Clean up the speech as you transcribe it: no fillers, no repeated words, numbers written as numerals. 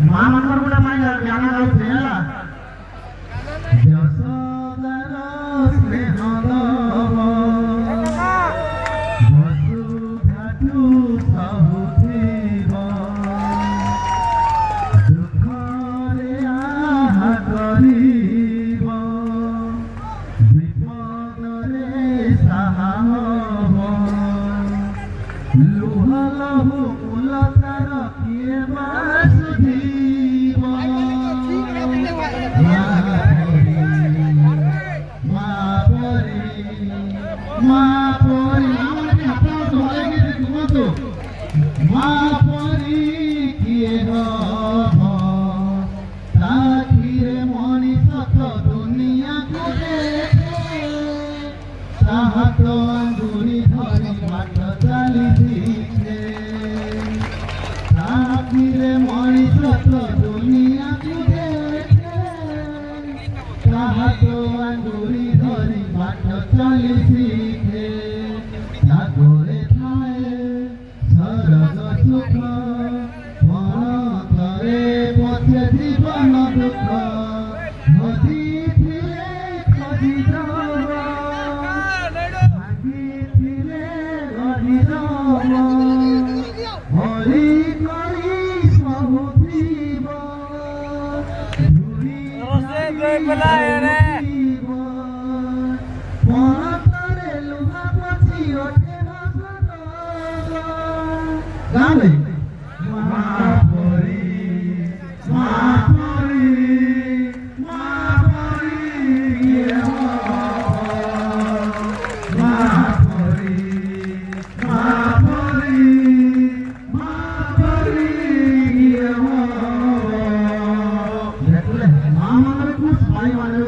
ମା ମାନଙ୍କର ଗୋଟେ ମାନେ ଗାନା ଗାଉଥିଲେ ହେଲା ଯଶୋଦାର ସ୍ନେହ ଦବ ବସୁଧାଠୁ ସବୁ ଥିବ ଦୁଃଖରେ ଆହା କରିବ ବିପଦରେ ସାହା ହବ ଲୁହ ଲହୁ ମୁଲତାର କିଏ ବା ସୁଝିବ ମା ପରି ମା ପରି କିଏ ହବ ତାଖିରେ ମଣିଷ ତ ଦୁନିଆକୁ ଦେଖେ ତାହା ତ ଆଙ୍ଗୁଳି ଧରି ବାଟ ଚାଲିଛି ତାକିରେ ମଣିଷ ତ ଦୁନିଆକୁ ଦେଖେ ତାହା ତ ଆଙ୍ଗୁଳି ଧରି ବାଟ ଚାଲିଛି ତାଗରେ ଥାଏ ସରଗ ସୁଖ ମନରେ ପଛେ ଜୀବନ ଦୁଃଖ ଖୋଜିଥିଲେ ଖୋଜିଦବ ଭାଗିଥିଲେ ଗଢ଼ିଦବ ହରି କରି ସବୁ ଥିବ ଧୂଳି ମନରେ ଲୁହା ପଶି ଓଠେ ଗାଁରେ ମା ପରି ମା ପରି ମା ପରି କିଏ ହବ ମା ପରି ମା ପରି ମା ପରି କିଏ ହବ ଦେଖିଲେ ମା ମାନଙ୍କର ଭାଇ ମାନେ